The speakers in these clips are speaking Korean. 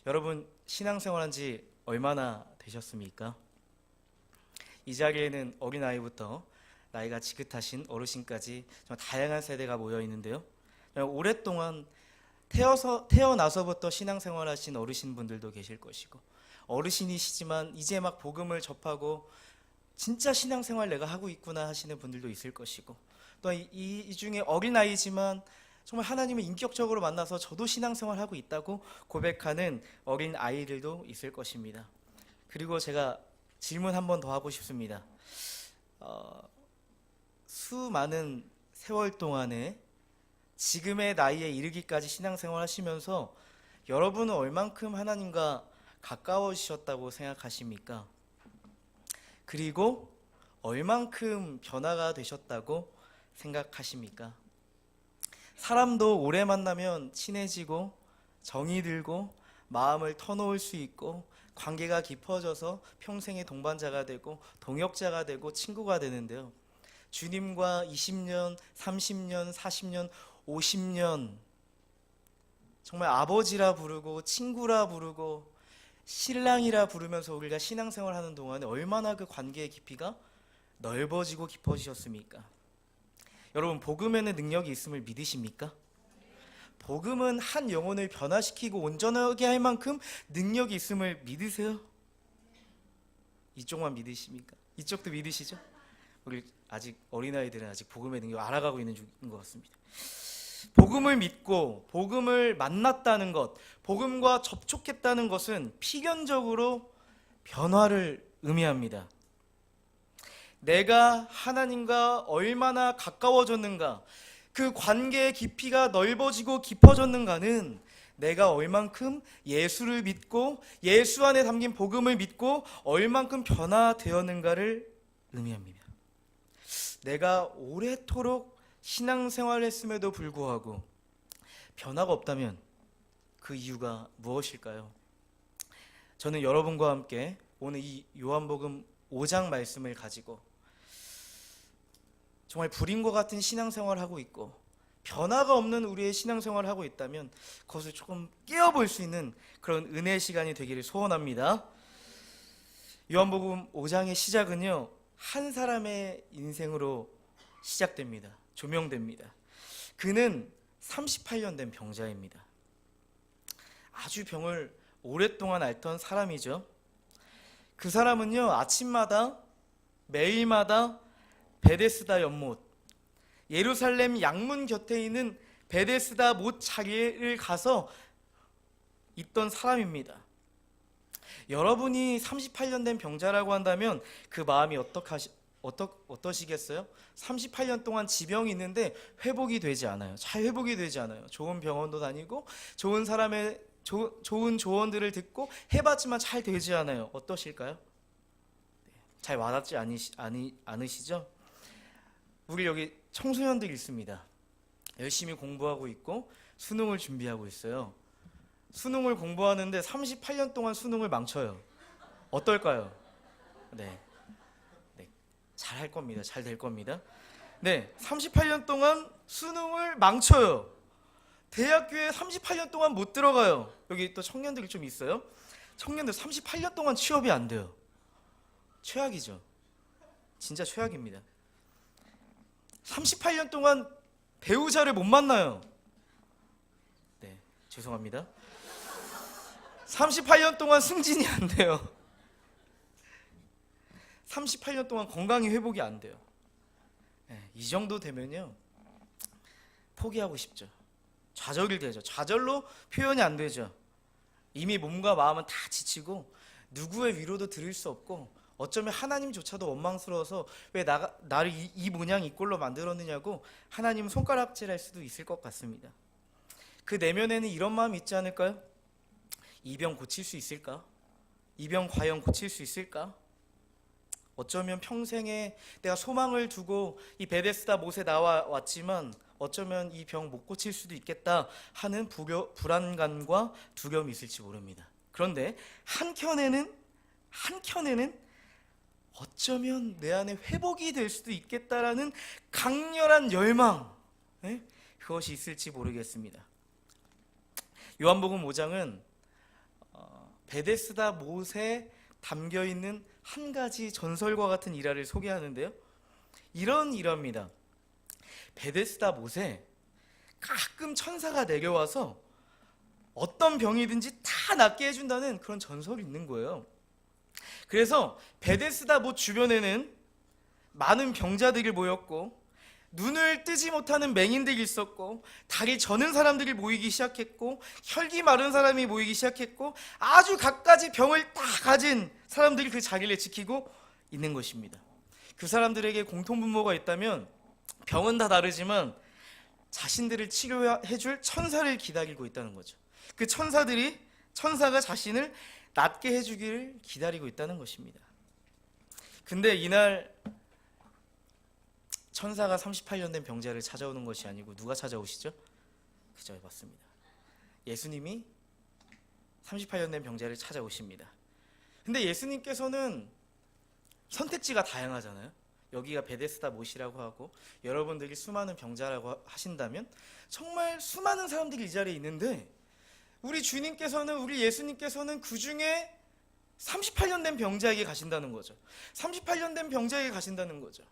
여러분 신앙생활한 지 얼마나 되셨습니까? 이 자리에는 어린아이부터 나이가 지긋하신 어르신까지 정말 다양한 세대가 모여 있는데요. 오랫동안 태어나서부터 신앙생활하신 어르신분들도 계실 것이고, 어르신이시지만 이제 막 복음을 접하고 진짜 신앙생활 내가 하고 있구나 하시는 분들도 있을 것이고, 또 이 중에 어린아이지만 정말 하나님을 인격적으로 만나서 저도 신앙생활 하고 있다고 고백하는 어린 아이들도 있을 것입니다. 그리고 제가 질문 한 번 더 하고 싶습니다. 수많은 세월 동안에 지금의 나이에 이르기까지 신앙생활 하시면서 여러분은 얼만큼 하나님과 가까워지셨다고 생각하십니까? 그리고 얼만큼 변화가 되셨다고 생각하십니까? 사람도 오래 만나면 친해지고 정이 들고 마음을 터놓을 수 있고 관계가 깊어져서 평생의 동반자가 되고 동역자가 되고 친구가 되는데요. 주님과 20년, 30년, 40년, 50년 정말 아버지라 부르고 친구라 부르고 신랑이라 부르면서 우리가 신앙생활하는 동안에 얼마나 그 관계의 깊이가 넓어지고 깊어지셨습니까? 여러분, 복음에는 능력이 있음을 믿으십니까? 복음은 한 영혼을 변화시키고 온전하게 할 만큼 능력이 있음을 믿으세요? 이쪽만 믿으십니까? 이쪽도 믿으시죠? 우리 아직 어린아이들은 아직 복음의 능력을 알아가고 있는 중인 것 같습니다. 복음을 믿고 복음을 만났다는 것, 복음과 접촉했다는 것은 필연적으로 변화를 의미합니다. 내가 하나님과 얼마나 가까워졌는가, 그 관계의 깊이가 넓어지고 깊어졌는가는 내가 얼만큼 예수를 믿고 예수 안에 담긴 복음을 믿고 얼만큼 변화되었는가를 의미합니다. 내가 오래도록 신앙생활을 했음에도 불구하고 변화가 없다면 그 이유가 무엇일까요? 저는 여러분과 함께 오늘 이 요한복음 5장 말씀을 가지고 정말 불인과 같은 신앙생활을 하고 있고 변화가 없는 우리의 신앙생활을 하고 있다면 그것을 조금 깨어볼 수 있는 그런 은혜의 시간이 되기를 소원합니다. 요한복음 5장의 시작은요, 한 사람의 인생으로 시작됩니다. 조명됩니다. 그는 38년 된 병자입니다. 아주 병을 오랫동안 앓던 사람이죠. 그 사람은요, 아침마다 매일마다 베데스다 연못, 예루살렘 양문 곁에 있는 베데스다 못 자리를 가서 있던 사람입니다. 여러분이 38년 된 병자라고 한다면 그 마음이 어떠시겠어요? 38년 동안 지병이 있는데 회복이 되지 않아요. 잘 회복이 되지 않아요. 좋은 병원도 다니고 좋은 사람의 좋은 조언들을 듣고 해봤지만 잘 되지 않아요. 어떠실까요? 잘 와닿지 않으시죠? 우리 여기 청소년들이 있습니다. 열심히 공부하고 있고 수능을 준비하고 있어요. 수능을 공부하는데 38년 동안 수능을 망쳐요. 어떨까요? 네, 잘 할 겁니다. 잘 될 겁니다. 네, 38년 동안 수능을 망쳐요. 대학교에 38년 동안 못 들어가요. 여기 또 청년들이 좀 있어요. 청년들 38년 동안 취업이 안 돼요. 최악이죠. 진짜 최악입니다. 38년 동안 배우자를 못 만나요. 네, 죄송합니다. 38년 동안 승진이 안 돼요. 38년 동안 건강이 회복이 안 돼요. 네, 이 정도 되면요, 포기하고 싶죠. 좌절이 되죠. 좌절로 표현이 안 되죠. 이미 몸과 마음은 다 지치고 누구의 위로도 들을 수 없고 어쩌면 하나님조차도 원망스러워서 왜 나를 이 모양 이 꼴로 만들었느냐고 하나님은 손가락질할 수도 있을 것 같습니다. 그 내면에는 이런 마음이 있지 않을까요? 이 병 고칠 수 있을까? 이 병 과연 고칠 수 있을까? 어쩌면 평생에 내가 소망을 두고 이 베데스다 못에 나왔지만 어쩌면 이 병 못 고칠 수도 있겠다 하는 불안감과 두려움이 있을지 모릅니다. 그런데 한켠에는 어쩌면 내 안에 회복이 될 수도 있겠다라는 강렬한 열망, 그것이 있을지 모르겠습니다. 요한복음 5장은 베데스다 못에 담겨 있는 한 가지 전설과 같은 일화를 소개하는데요. 이런 일화입니다. 베데스다 못에 가끔 천사가 내려와서 어떤 병이든지 다 낫게 해준다는 그런 전설이 있는 거예요. 그래서 베데스다 못 주변에는 많은 병자들이 모였고, 눈을 뜨지 못하는 맹인들이 있었고, 다리 저는 사람들이 모이기 시작했고, 혈기 마른 사람이 모이기 시작했고, 아주 갖가지 병을 다 가진 사람들이 그 자리를 지키고 있는 것입니다. 그 사람들에게 공통분모가 있다면 병은 다 다르지만 자신들을 치료해줄 천사를 기다리고 있다는 거죠. 그 천사가 자신을 낫게 해주기를 기다리고 있다는 것입니다. 근데 이날 천사가 38년 된 병자를 찾아오는 것이 아니고 누가 찾아오시죠? 그죠, 맞습니다. 예수님이 38년 된 병자를 찾아오십니다. 근데 예수님께서는 선택지가 다양하잖아요. 여기가 베데스다 못이라고 하고 여러분들이 수많은 병자라고 하신다면 정말 수많은 사람들이 이 자리에 있는데, 우리 예수님께서는 그 중에 38년 된 병자에게 가신다는 거죠. 38년 된 병자에게 가신다는 거죠.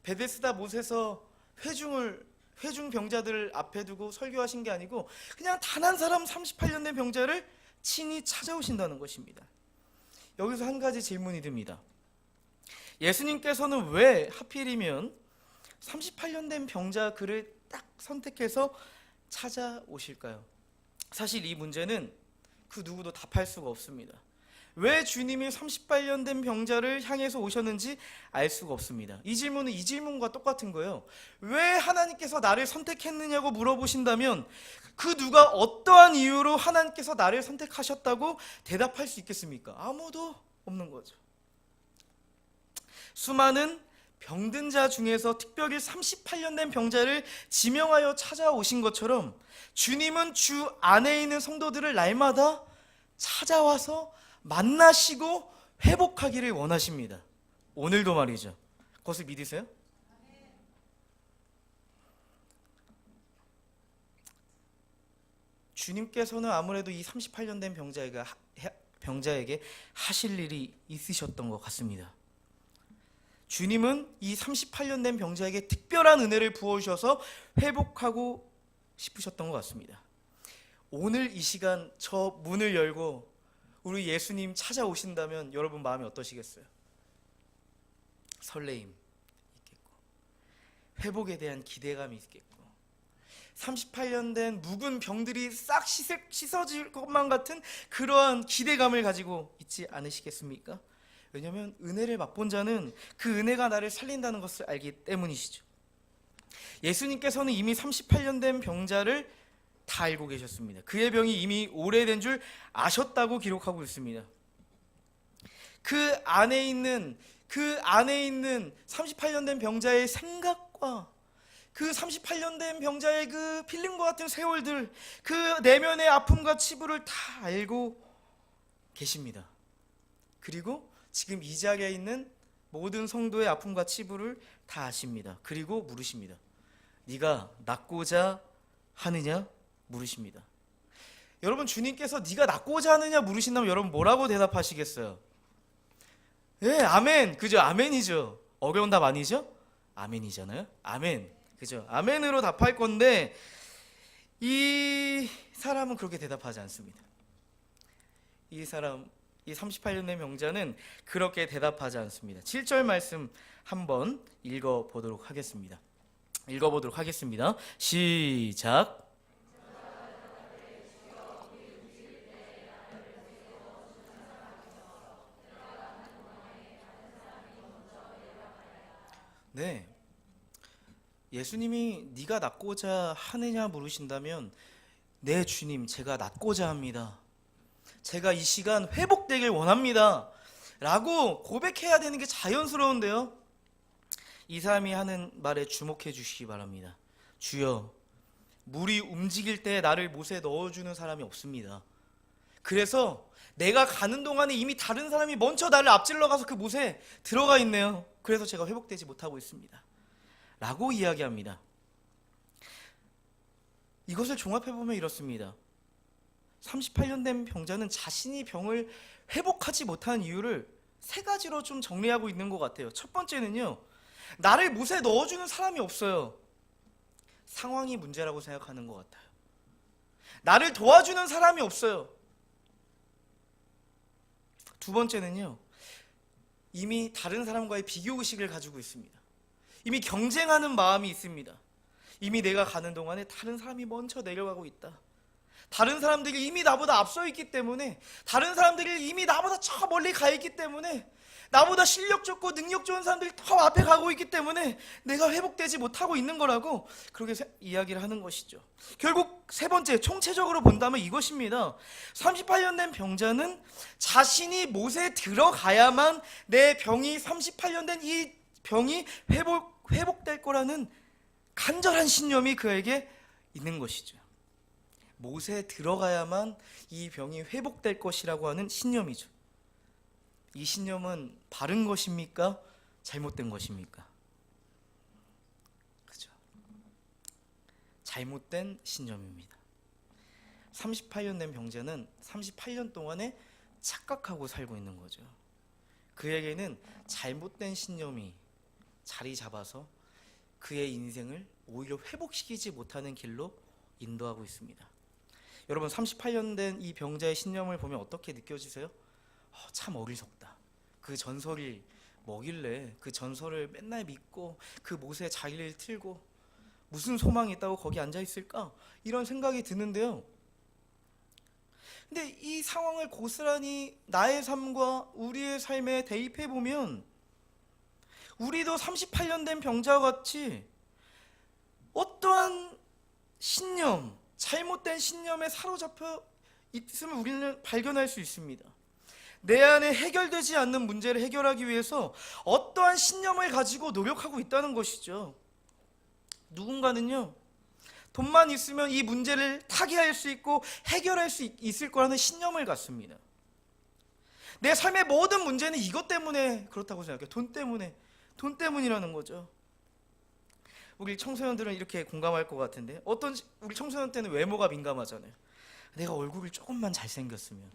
베데스다 못에서 회중 병자들을 앞에 두고 설교하신 게 아니고 그냥 단 한 사람 38년 된 병자를 친히 찾아오신다는 것입니다. 여기서 한 가지 질문이 듭니다. 예수님께서는 왜 하필이면 38년 된 병자 그를 딱 선택해서 찾아오실까요? 사실 이 문제는 그 누구도 답할 수가 없습니다. 왜 주님이 38년 된 병자를 향해서 오셨는지 알 수가 없습니다. 이 질문은 이 질문과 똑같은 거예요. 왜 하나님께서 나를 선택했느냐고 물어보신다면 그 누가 어떠한 이유로 하나님께서 나를 선택하셨다고 대답할 수 있겠습니까? 아무도 없는 거죠. 수많은 병든 자 중에서 특별히 38년 된 병자를 지명하여 찾아오신 것처럼 주님은 주 안에 있는 성도들을 날마다 찾아와서 만나시고 회복하기를 원하십니다. 오늘도 말이죠. 그것을 믿으세요? 주님께서는 아무래도 이 38년 된 병자에게 하실 일이 있으셨던 것 같습니다. 주님은 이 38년 된 병자에게 특별한 은혜를 부어주셔서 회복하고 싶으셨던 것 같습니다. 오늘 이 시간 저 문을 열고 우리 예수님 찾아오신다면 여러분 마음이 어떠시겠어요? 설레임 있겠고, 회복에 대한 기대감이 있겠고, 38년 된 묵은 병들이 싹 씻어질 것만 같은 그러한 기대감을 가지고 있지 않으시겠습니까? 왜냐하면 은혜를 맛본 자는 그 은혜가 나를 살린다는 것을 알기 때문이시죠. 예수님께서는 이미 38년 된 병자를 다 알고 계셨습니다. 그의 병이 이미 오래된 줄 아셨다고 기록하고 있습니다. 그 안에 있는 38년 된 병자의 생각과 그 38년 된 병자의 그 필름과 같은 세월들, 그 내면의 아픔과 치부를 다 알고 계십니다. 그리고 지금 이 자리에 있는 모든 성도의 아픔과 치부를 다 아십니다. 그리고 물으십니다. 네가 낫고자 하느냐? 물으십니다. 여러분, 주님께서 네가 낫고자 하느냐 물으신다면 여러분 뭐라고 대답하시겠어요? 예, 아멘. 그죠? 아멘이죠. 어려운 답 아니죠? 아멘이잖아요. 아멘. 그죠? 아멘으로 답할 건데 이 사람은 그렇게 대답하지 않습니다. 이 38년 된 병자는 그렇게 대답하지 않습니다. 7절 말씀 한번 읽어보도록 하겠습니다. 시작. 네, 예수님이 네가 낫고자 하느냐 물으신다면 네 주님, 제가 낫고자 합니다. 제가 이 시간 회복되길 원합니다 라고 고백해야 되는 게 자연스러운데요, 이 사람이 하는 말에 주목해 주시기 바랍니다. 주여, 물이 움직일 때 나를 못에 넣어주는 사람이 없습니다. 그래서 내가 가는 동안에 이미 다른 사람이 먼저 나를 앞질러 가서 그 못에 들어가 있네요. 그래서 제가 회복되지 못하고 있습니다 라고 이야기합니다. 이것을 종합해보면 이렇습니다. 38년 된 병자는 자신이 병을 회복하지 못한 이유를 세 가지로 좀 정리하고 있는 것 같아요. 첫 번째는요, 나를 못에 넣어주는 사람이 없어요. 상황이 문제라고 생각하는 것 같아요. 나를 도와주는 사람이 없어요. 두 번째는요, 이미 다른 사람과의 비교의식을 가지고 있습니다. 이미 경쟁하는 마음이 있습니다. 이미 내가 가는 동안에 다른 사람이 먼저 내려가고 있다. 다른 사람들이 이미 나보다 앞서 있기 때문에, 다른 사람들이 이미 나보다 저 멀리 가 있기 때문에, 나보다 실력 좋고 능력 좋은 사람들이 더 앞에 가고 있기 때문에 내가 회복되지 못하고 있는 거라고 그렇게 이야기를 하는 것이죠. 결국 세 번째, 총체적으로 본다면 이것입니다. 38년 된 병자는 자신이 못에 들어가야만 내 병이, 38년 된 이 병이 회복될 거라는 간절한 신념이 그에게 있는 것이죠. 못에 들어가야만 이 병이 회복될 것이라고 하는 신념이죠. 이 신념은 바른 것입니까? 잘못된 것입니까? 그죠? 잘못된 신념입니다. 38년 된 병자는 38년 동안에 착각하고 살고 있는 거죠. 그에게는 잘못된 신념이 자리 잡아서 그의 인생을 오히려 회복시키지 못하는 길로 인도하고 있습니다. 여러분, 38년 된 이 병자의 신념을 보면 어떻게 느껴지세요? 참 어리석다. 그 전설이 뭐길래 그 전설을 맨날 믿고 그 못에 자기를 틀고 무슨 소망이 있다고 거기 앉아 있을까? 이런 생각이 드는데요. 근데 이 상황을 고스란히 나의 삶과 우리의 삶에 대입해 보면 우리도 38년 된 병자와 같이 어떠한 신념, 잘못된 신념에 사로잡혀 있음을 우리는 발견할 수 있습니다. 내 안에 해결되지 않는 문제를 해결하기 위해서 어떠한 신념을 가지고 노력하고 있다는 것이죠. 누군가는요, 돈만 있으면 이 문제를 타개할 수 있고 해결할 수 있을 거라는 신념을 갖습니다. 내 삶의 모든 문제는 이것 때문에 그렇다고 생각해요. 돈 때문이라는 거죠. 우리 청소년들은 이렇게 공감할 것 같은데, 우리 청소년 때는 외모가 민감하잖아요. 내가 얼굴이 조금만 잘생겼으면,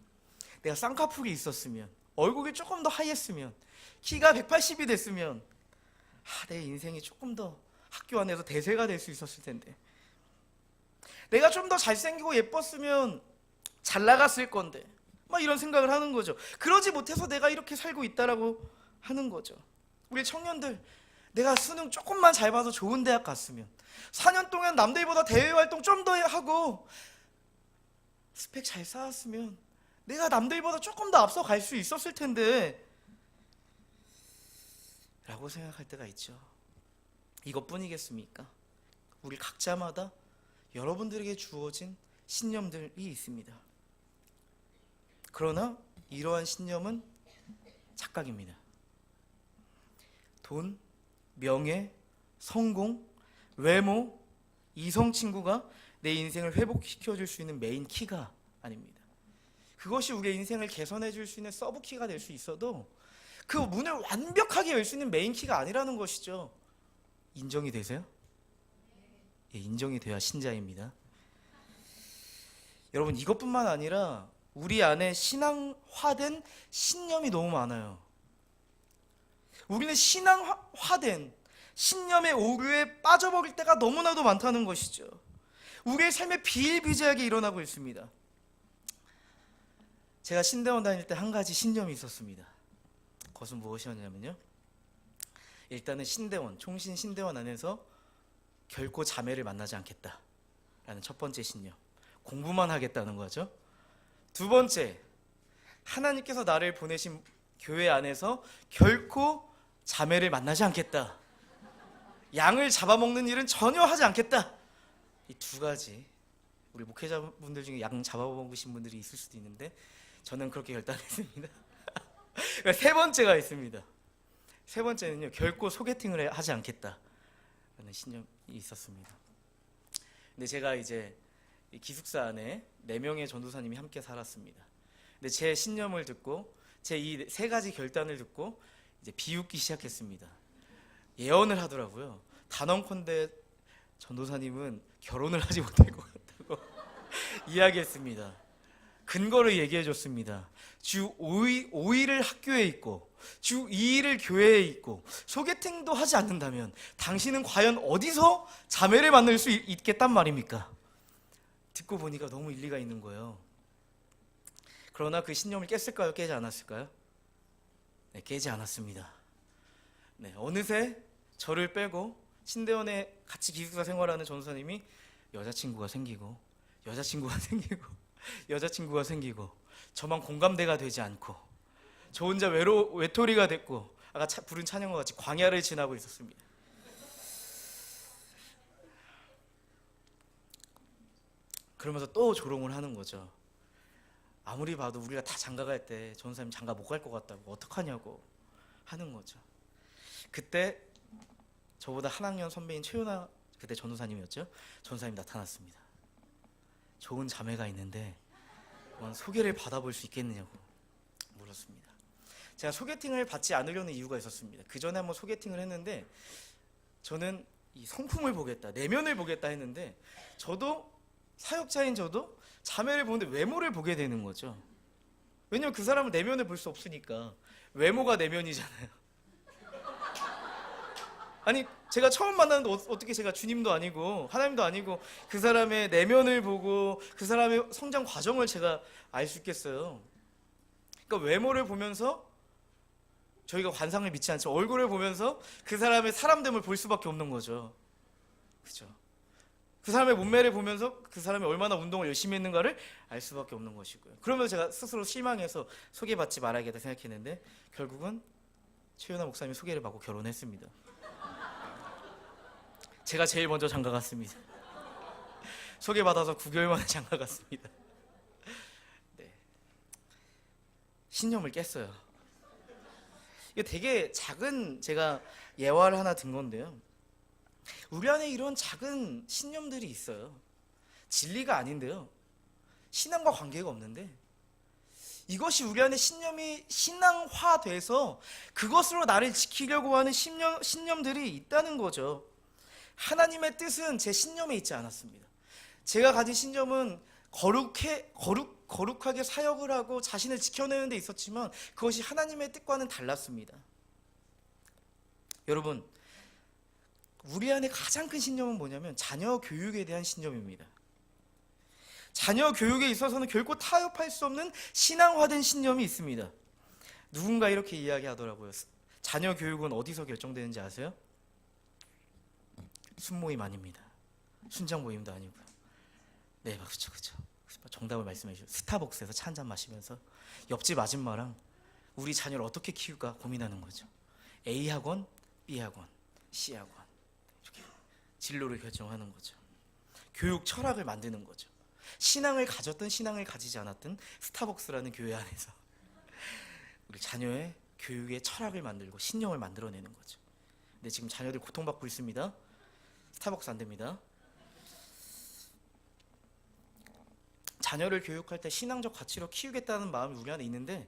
내가 쌍꺼풀이 있었으면, 얼굴이 조금 더 하얘으면, 키가 180이 됐으면, 내 인생이 조금 더 학교 안에서 대세가 될 수 있었을 텐데, 내가 좀 더 잘생기고 예뻤으면 잘 나갔을 건데, 막 이런 생각을 하는 거죠. 그러지 못해서 내가 이렇게 살고 있다라고 하는 거죠. 우리 청년들, 내가 수능 조금만 잘 봐서 좋은 대학 갔으면, 4년 동안 남들보다 대외 활동 좀 더 하고 스펙 잘 쌓았으면 내가 남들보다 조금 더 앞서 갈 수 있었을 텐데 라고 생각할 때가 있죠. 이것뿐이겠습니까? 우리 각자마다 여러분들에게 주어진 신념들이 있습니다. 그러나 이러한 신념은 착각입니다. 돈, 명예, 성공, 외모, 이성 친구가 내 인생을 회복시켜줄 수 있는 메인 키가 아닙니다. 그것이 우리의 인생을 개선해줄 수 있는 서브 키가 될 수 있어도 그 문을 완벽하게 열 수 있는 메인 키가 아니라는 것이죠. 인정이 되세요? 예, 인정이 돼야 신자입니다. 여러분, 이것뿐만 아니라 우리 안에 신앙화된 신념이 너무 많아요. 우리는 신앙화된 신념의 오류에 빠져버릴 때가 너무나도 많다는 것이죠. 우리의 삶에 비일비재하게 일어나고 있습니다. 제가 신대원 다닐 때 한 가지 신념이 있었습니다. 그것은 무엇이었냐면요, 일단은 총신 신대원 안에서 결코 자매를 만나지 않겠다라는 첫 번째 신념, 공부만 하겠다는 거죠. 두 번째, 하나님께서 나를 보내신 교회 안에서 결코 자매를 만나지 않겠다, 양을 잡아먹는 일은 전혀 하지 않겠다. 이 두 가지, 우리 목회자분들 중에 양 잡아먹으신 분들이 있을 수도 있는데 저는 그렇게 결단했습니다. 세 번째가 있습니다. 세 번째는요, 결코 소개팅을 하지 않겠다라는 신념이 있었습니다. 근데 제가 이제 기숙사 안에 4명의 전도사님이 함께 살았습니다. 근데 제 신념을 듣고 제 이 세 가지 결단을 듣고 이제 비웃기 시작했습니다. 예언을 하더라고요. 단언컨대 전도사님은 결혼을 하지 못할 것 같다고 이야기했습니다. 근거를 얘기해 줬습니다. 주 5일을 학교에 있고 주 2일을 교회에 있고 소개팅도 하지 않는다면 당신은 과연 어디서 자매를 만날 수 있겠단 말입니까? 듣고 보니까 너무 일리가 있는 거예요. 그러나 그 신념을 깼을까요? 깨지 않았을까요? 네, 깨지 않았습니다. 네, 어느새 저를 빼고 신대원에 같이 기숙사 생활하는 전도사님이 여자친구가 생기고 여자친구가 생기고 저만 공감대가 되지 않고 저 혼자 외톨이가 됐고 아까 부른 찬양과 같이 광야를 지나고 있었습니다. 그러면서 또 조롱을 하는 거죠. 아무리 봐도 우리가 다 장가갈 때 전도사님 장가 못 갈 것 같다고 어떡하냐고 하는 거죠. 그때 저보다 한 학년 선배인 최윤아 그때 전도사님이었죠. 전도사님 나타났습니다. 좋은 자매가 있는데 소개를 받아볼 수 있겠느냐고 물었습니다. 제가 소개팅을 받지 않으려는 이유가 있었습니다. 그 전에 한번 소개팅을 했는데 저는 이 성품을 보겠다, 내면을 보겠다 했는데 저도 사역자인 저도 자매를 보는데 외모를 보게 되는 거죠. 왜냐면 그 사람은 내면을 볼 수 없으니까. 외모가 내면이잖아요. 아니 제가 처음 만났는데 어떻게 제가 주님도 아니고 하나님도 아니고 그 사람의 내면을 보고 그 사람의 성장 과정을 제가 알 수 있겠어요. 그러니까 외모를 보면서 저희가 관상을 믿지 않지만 얼굴을 보면서 그 사람의 사람됨을 볼 수밖에 없는 거죠. 그렇죠? 그 사람의 몸매를 보면서 그 사람이 얼마나 운동을 열심히 했는가를 알 수밖에 없는 것이고요. 그러면서 제가 스스로 실망해서 소개받지 말아야겠다 생각했는데 결국은 최윤아 목사님이 소개를 받고 결혼했습니다. 제가 제일 먼저 장가 갔습니다. 소개받아서 9개월 만에 장가 갔습니다. 네. 신념을 깼어요. 이게 되게 작은 제가 예화를 하나 든 건데요. 우리 안에 이런 작은 신념들이 있어요. 진리가 아닌데요. 신앙과 관계가 없는데 이것이 우리 안에 신념이 신앙화돼서 그것으로 나를 지키려고 하는 신념들이 있다는 거죠. 하나님의 뜻은 제 신념에 있지 않았습니다. 제가 가진 신념은 거룩하게 사역을 하고 자신을 지켜내는 데 있었지만 그것이 하나님의 뜻과는 달랐습니다. 여러분, 우리 안에 가장 큰 신념은 뭐냐면 자녀 교육에 대한 신념입니다. 자녀 교육에 있어서는 결코 타협할 수 없는 신앙화된 신념이 있습니다. 누군가 이렇게 이야기하더라고요. 자녀 교육은 어디서 결정되는지 아세요? 순모임 아닙니다. 순장 모임도 아니고요. 네, 그렇죠. 정답을 말씀해 주세요. 스타벅스에서 차 한잔 마시면서 옆집 아줌마랑 우리 자녀를 어떻게 키울까 고민하는 거죠. A 학원, B 학원, C 학원 이렇게 진로를 결정하는 거죠. 교육 철학을 만드는 거죠. 신앙을 가졌든 신앙을 가지지 않았든 스타벅스라는 교회 안에서 우리 자녀의 교육의 철학을 만들고 신념을 만들어내는 거죠. 근데 지금 자녀들 고통받고 있습니다. 스타벅스 안 됩니다. 자녀를 교육할 때 신앙적 가치로 키우겠다는 마음이 우리 안에 있는데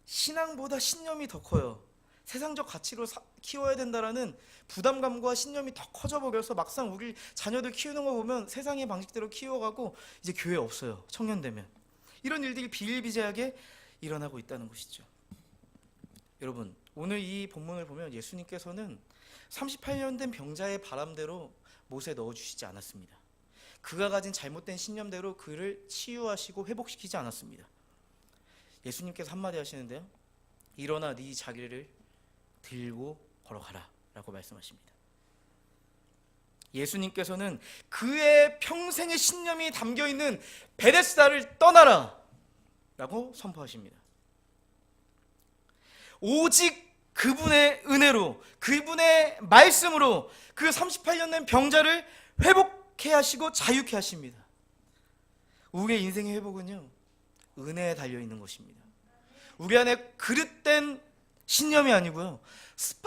신앙보다 신념이 더 커요. 세상적 가치로 키워야 된다라는 부담감과 신념이 더 커져버려서 막상 우리 자녀들 키우는 거 보면 세상의 방식대로 키워가고 이제 교회 없어요. 청년 되면. 이런 일들이 비일비재하게 일어나고 있다는 것이죠. 여러분, 오늘 이 본문을 보면 예수님께서는 38년 된 병자의 바람대로 못에 넣어주시지 않았습니다. 그가 가진 잘못된 신념대로 그를 치유하시고 회복시키지 않았습니다. 예수님께서 한마디 하시는데요. 일어나 네 자기를 들고 걸어가라 라고 말씀하십니다. 예수님께서는 그의 평생의 신념이 담겨있는 베데스다를 떠나라 라고 선포하십니다. 오직 그분의 은혜로 그분의 말씀으로 그 38년 된 병자를 회복해 하시고 자유케 하십니다. 우리의 인생의 회복은요 은혜에 달려있는 것입니다. 우리 안에 그릇된 신념이 아니고요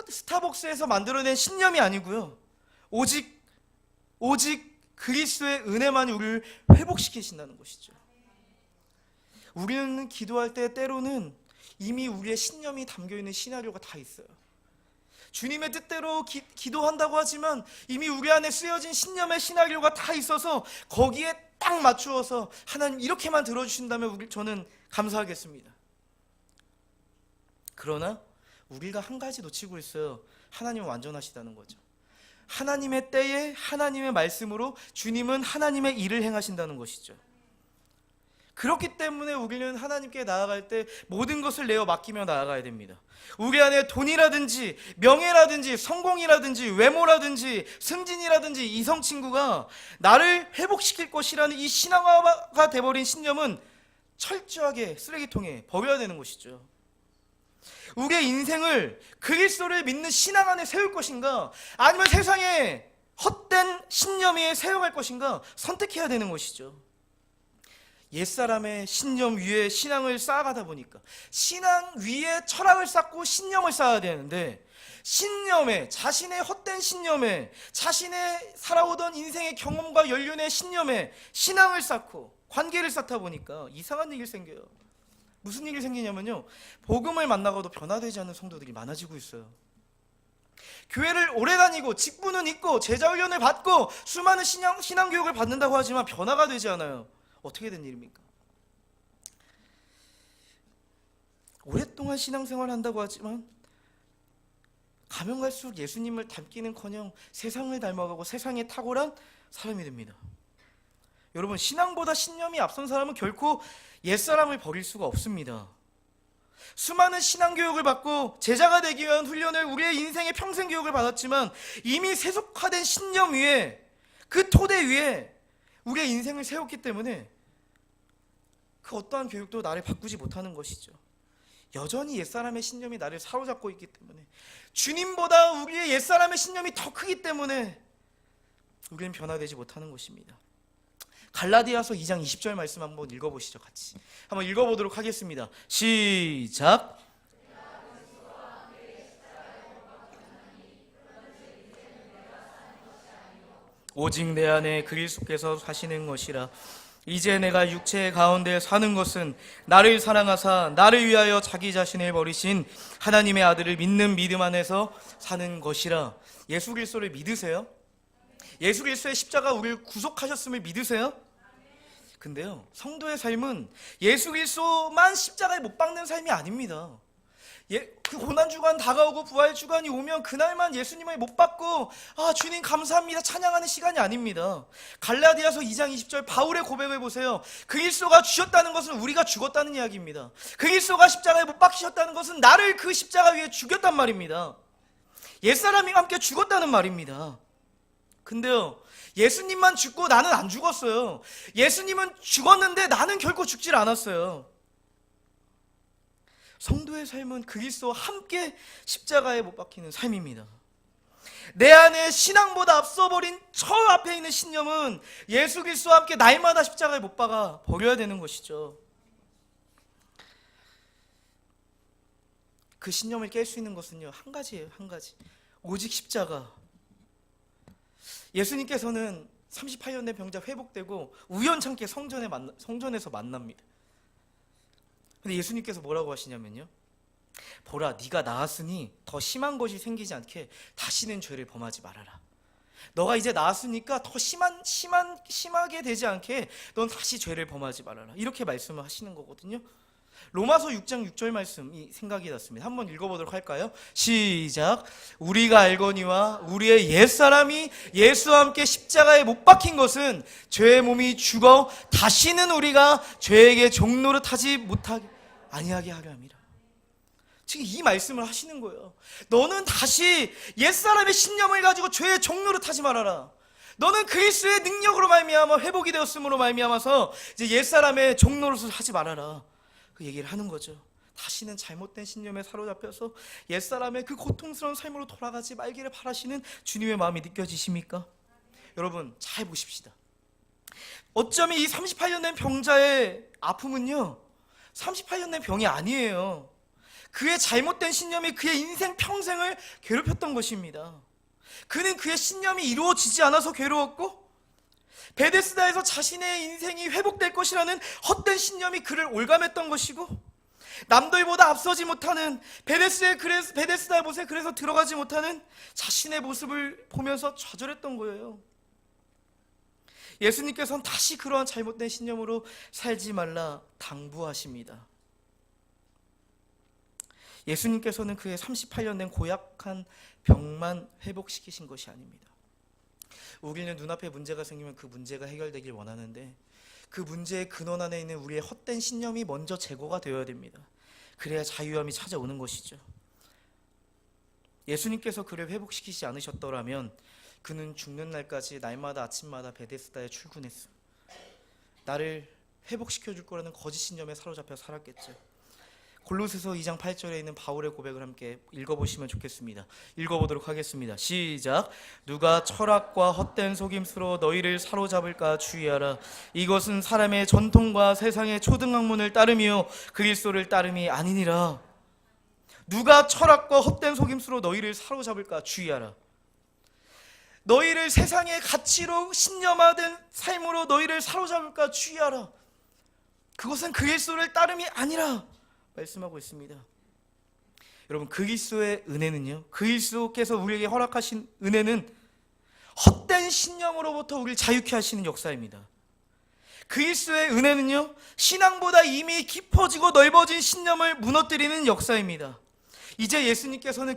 스타벅스에서 만들어낸 신념이 아니고요 오직 그리스도의 은혜만이 우리를 회복시키신다는 것이죠. 우리는 기도할 때 때로는 이미 우리의 신념이 담겨있는 시나리오가 다 있어요. 주님의 뜻대로 기도한다고 하지만 이미 우리 안에 쓰여진 신념의 시나리오가 다 있어서 거기에 딱 맞추어서 하나님 이렇게만 들어주신다면 저는 감사하겠습니다. 그러나 우리가 한 가지 놓치고 있어요. 하나님은 완전하시다는 거죠. 하나님의 때에 하나님의 말씀으로 주님은 하나님의 일을 행하신다는 것이죠. 그렇기 때문에 우리는 하나님께 나아갈 때 모든 것을 내어 맡기며 나아가야 됩니다. 우리 안에 돈이라든지 명예라든지 성공이라든지 외모라든지 승진이라든지 이성 친구가 나를 회복시킬 것이라는 이 신앙화가 돼버린 신념은 철저하게 쓰레기통에 버려야 되는 것이죠. 우리의 인생을 그리스도를 믿는 신앙 안에 세울 것인가, 아니면 세상에 헛된 신념 위에 세워갈 것인가 선택해야 되는 것이죠. 옛사람의 신념 위에 신앙을 쌓아가다 보니까 신앙 위에 철학을 쌓고 신념을 쌓아야 되는데, 신념에, 자신의 헛된 신념에, 자신의 살아오던 인생의 경험과 연륜의 신념에 신앙을 쌓고 관계를 쌓다 보니까 이상한 일이 생겨요. 무슨 일이 생기냐면요, 복음을 만나고도 변화되지 않는 성도들이 많아지고 있어요. 교회를 오래 다니고 직분은 있고 제자훈련을 받고 수많은 신앙교육을 받는다고 하지만 변화가 되지 않아요. 어떻게 된 일입니까? 오랫동안 신앙생활을 한다고 하지만 가면 갈수록 예수님을 닮기는커녕 세상을 닮아가고 세상에 탁월한 사람이 됩니다. 여러분, 신앙보다 신념이 앞선 사람은 결코 옛사람을 버릴 수가 없습니다. 수많은 신앙교육을 받고 제자가 되기 위한 훈련을, 우리의 인생의 평생 교육을 받았지만 이미 세속화된 신념 위에, 그 토대 위에 우리의 인생을 세웠기 때문에 그 어떠한 교육도 나를 바꾸지 못하는 것이죠. 여전히 옛사람의 신념이 나를 사로잡고 있기 때문에, 주님보다 우리의 옛사람의 신념이 더 크기 때문에 우리는 변화되지 못하는 것입니다. 갈라디아서 2장 20절 말씀 한번 읽어보시죠. 같이 한번 읽어보도록 하겠습니다. 시작. 오직 내 안에 그리스도께서 사시는 것이라. 이제 내가 육체 가운데 사는 것은 나를 사랑하사 나를 위하여 자기 자신을 버리신 하나님의 아들을 믿는 믿음 안에서 사는 것이라. 예수 그리스도를 믿으세요? 예수 그리스도의 십자가 우리를 구속하셨음을 믿으세요? 근데요, 성도의 삶은 예수 그리스도만 십자가에 못 박는 삶이 아닙니다. 그 고난주간 다가오고 부활주간이 오면 그날만 예수님을 못 받고 주님 감사합니다 찬양하는 시간이 아닙니다. 갈라디아서 2장 20절 바울의 고백을 보세요. 그리스도가 주셨다는 것은 우리가 죽었다는 이야기입니다. 그리스도가 십자가에 못 박히셨다는 것은 나를 그 십자가 위에 죽였단 말입니다. 옛사람이 함께 죽었다는 말입니다. 근데요, 예수님만 죽고 나는 안 죽었어요. 예수님은 죽었는데 나는 결코 죽질 않았어요. 성도의 삶은 그리스도와 함께 십자가에 못 박히는 삶입니다. 내 안에 신앙보다 앞서버린 저 앞에 있는 신념은 예수 그리스도와 함께 날마다 십자가에 못 박아 버려야 되는 것이죠. 그 신념을 깰 수 있는 것은요, 한 가지예요. 한 가지. 오직 십자가. 예수님께서는 38년 된 병자 회복되고 우연찮게 성전에서 만납니다. 근데 예수님께서 뭐라고 하시냐면요, 보라, 네가 나았으니 더 심한 것이 생기지 않게 다시는 죄를 범하지 말아라. 너가 이제 나았으니까 더 심하게 되지 않게 넌 다시 죄를 범하지 말아라. 이렇게 말씀을 하시는 거거든요. 로마서 6장 6절 말씀이 생각이 났습니다. 한번 읽어보도록 할까요? 시작. 우리가 알거니와 우리의 옛사람이 예수와 함께 십자가에 못 박힌 것은 죄의 몸이 죽어 다시는 우리가 죄에게 종노릇하지 못하게 아니하게 하려 함이라. 지금 이 말씀을 하시는 거예요. 너는 다시 옛사람의 신념을 가지고 죄의 종노릇하지 말아라. 너는 그리스도의 능력으로 말미암아 회복이 되었음으로 말미암아서 이제 옛사람의 종노릇을 하지 말아라. 그 얘기를 하는 거죠. 다시는 잘못된 신념에 사로잡혀서 옛사람의 그 고통스러운 삶으로 돌아가지 말기를 바라시는 주님의 마음이 느껴지십니까? 여러분, 잘 보십시다. 어쩌면 이 38년 된 병자의 아픔은요, 38년 된 병이 아니에요. 그의 잘못된 신념이 그의 인생 평생을 괴롭혔던 것입니다. 그는 그의 신념이 이루어지지 않아서 괴로웠고, 베데스다에서 자신의 인생이 회복될 것이라는 헛된 신념이 그를 올감했던 것이고, 남들보다 앞서지 못하는 베데스다의 못에 그래서 들어가지 못하는 자신의 모습을 보면서 좌절했던 거예요. 예수님께서는 다시 그러한 잘못된 신념으로 살지 말라 당부하십니다. 예수님께서는 그의 38년 된 고약한 병만 회복시키신 것이 아닙니다. 우리는 눈앞에 문제가 생기면 그 문제가 해결되길 원하는데 그 문제의 근원 안에 있는 우리의 헛된 신념이 먼저 제거가 되어야 됩니다. 그래야 자유함이 찾아오는 것이죠. 예수님께서 그를 회복시키지 않으셨더라면 그는 죽는 날까지 날마다 아침마다 베데스다에 출근했어. 나를 회복시켜 줄 거라는 거짓 신념에 사로잡혀 살았겠죠. 골로새서 2장 8절에 있는 바울의 고백을 함께 읽어보시면 좋겠습니다. 읽어보도록 하겠습니다. 시작. 누가 철학과 헛된 속임수로 너희를 사로잡을까 주의하라. 이것은 사람의 전통과 세상의 초등학문을 따르며 그리스도를 따름이 아니니라. 누가 철학과 헛된 속임수로 너희를 사로잡을까 주의하라. 너희를 세상의 가치로 신념화된 삶으로 너희를 사로잡을까 주의하라. 그것은 그리스도를 따름이 아니라 말씀하고 있습니다. 여러분, 그리스도의 은혜는요, 그리스도께서 우리에게 허락하신 은혜는 헛된 신념으로부터 우리를 자유케 하시는 역사입니다. 그리스도의 은혜는요, 신앙보다 이미 깊어지고 넓어진 신념을 무너뜨리는 역사입니다. 이제 예수님께서는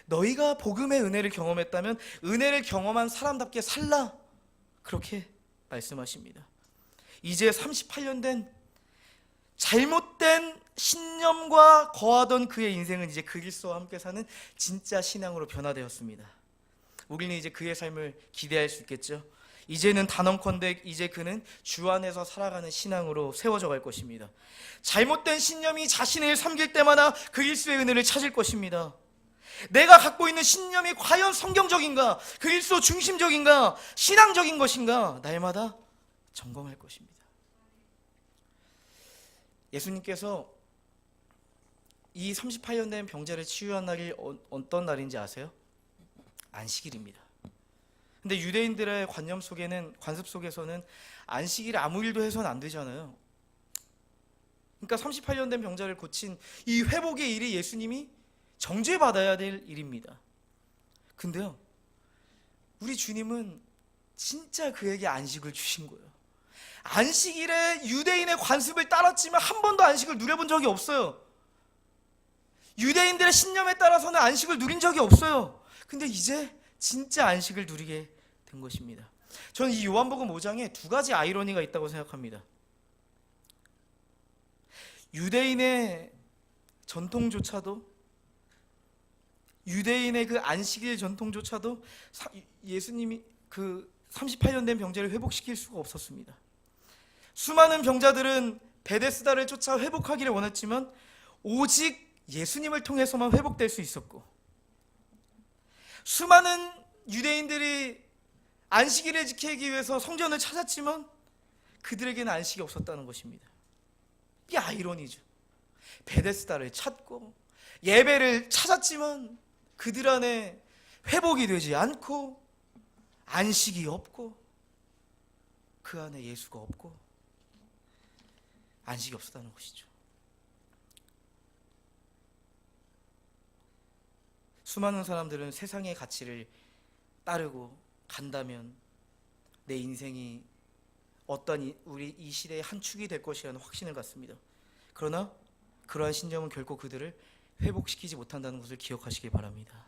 너희가 복음의 은혜를 경험했다면 은혜를 경험한 사람답게 살라, 그렇게 말씀하십니다. 이제 38년 된 잘못된 신념과 거하던 그의 인생은 이제 그리스도와 함께 사는 진짜 신앙으로 변화되었습니다. 우리는 이제 그의 삶을 기대할 수 있겠죠. 이제는 단언컨대 이제 그는 주 안에서 살아가는 신앙으로 세워져 갈 것입니다. 잘못된 신념이 자신을 섬길 때마다 그리스도의 은혜를 찾을 것입니다. 내가 갖고 있는 신념이 과연 성경적인가, 그리스도 중심적인가, 신앙적인 것인가 날마다 점검할 것입니다. 예수님께서 이 38년 된 병자를 치유한 날이 어떤 날인지 아세요? 안식일입니다. 근데 유대인들의 관념 속에는, 관습 속에서는 안식일에 아무 일도 해서는 안 되잖아요. 그러니까 38년 된 병자를 고친 이 회복의 일이 예수님이 정죄받아야 될 일입니다. 근데요, 우리 주님은 진짜 그에게 안식을 주신 거예요. 안식일에 유대인의 관습을 따랐지만 한 번도 안식을 누려본 적이 없어요. 유대인들의 신념에 따라서는 안식을 누린 적이 없어요. 근데 이제 진짜 안식을 누리게 된 것입니다. 저는 이 요한복음 5장에 두 가지 아이러니가 있다고 생각합니다. 유대인의 전통조차도, 유대인의 그 안식일 전통조차도 예수님이 그 38년 된 병자를 회복시킬 수가 없었습니다. 수많은 병자들은 베데스다를 쫓아 회복하기를 원했지만 오직 예수님을 통해서만 회복될 수 있었고, 수많은 유대인들이 안식일을 지키기 위해서 성전을 찾았지만 그들에게는 안식이 없었다는 것입니다. 이게 아이러니죠. 베데스다를 찾고 예배를 찾았지만 그들 안에 회복이 되지 않고 안식이 없고 그 안에 예수가 없고 안식이 없었다는 것이죠. 수많은 사람들은 세상의 가치를 따르고 간다면 내 인생이 어떤 우리 이 시대의 한 축이 될 것이라는 확신을 갖습니다. 그러나 그러한 신념은 결코 그들을 회복시키지 못한다는 것을 기억하시길 바랍니다.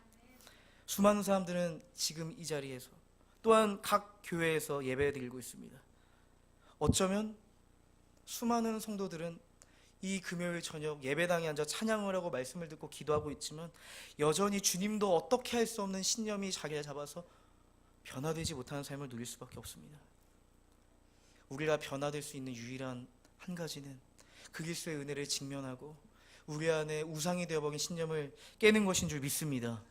수많은 사람들은 지금 이 자리에서 또한 각 교회에서 예배드리고 있습니다. 어쩌면 수많은 성도들은 이 금요일 저녁 예배당에 앉아 찬양을 하고 말씀을 듣고 기도하고 있지만 여전히 주님도 어떻게 할 수 없는 신념이 자기를 잡아서 변화되지 못하는 삶을 누릴 수밖에 없습니다. 우리가 변화될 수 있는 유일한 한 가지는 그리스도의 은혜를 직면하고 우리 안에 우상이 되어버린 신념을 깨는 것인 줄 믿습니다.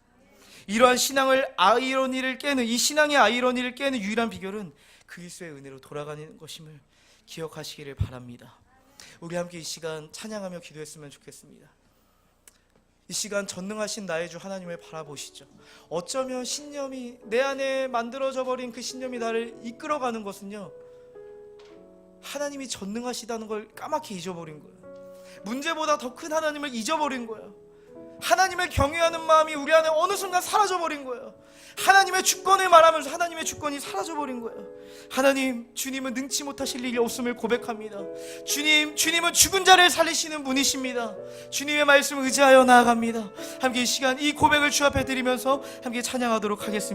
이러한 신앙의 아이러니를 깨는 유일한 비결은 그리스도의 은혜로 돌아가는 것임을 기억하시기를 바랍니다. 우리 함께 이 시간 찬양하며 기도했으면 좋겠습니다. 이 시간 전능하신 나의 주 하나님을 바라보시죠. 어쩌면 신념이 내 안에 만들어져 버린 그 신념이 나를 이끌어가는 것은요, 하나님이 전능하시다는 걸 까맣게 잊어버린 거예요. 문제보다 더 큰 하나님을 잊어버린 거예요. 하나님을 경외하는 마음이 우리 안에 어느 순간 사라져버린 거예요. 하나님의 주권을 말하면서 하나님의 주권이 사라져버린 거예요. 하나님, 주님은 능치 못하실 일이 없음을 고백합니다. 주님은 죽은 자를 살리시는 분이십니다. 주님의 말씀을 의지하여 나아갑니다. 함께 이 시간 이 고백을 주 앞에 드리면서 함께 찬양하도록 하겠습니다.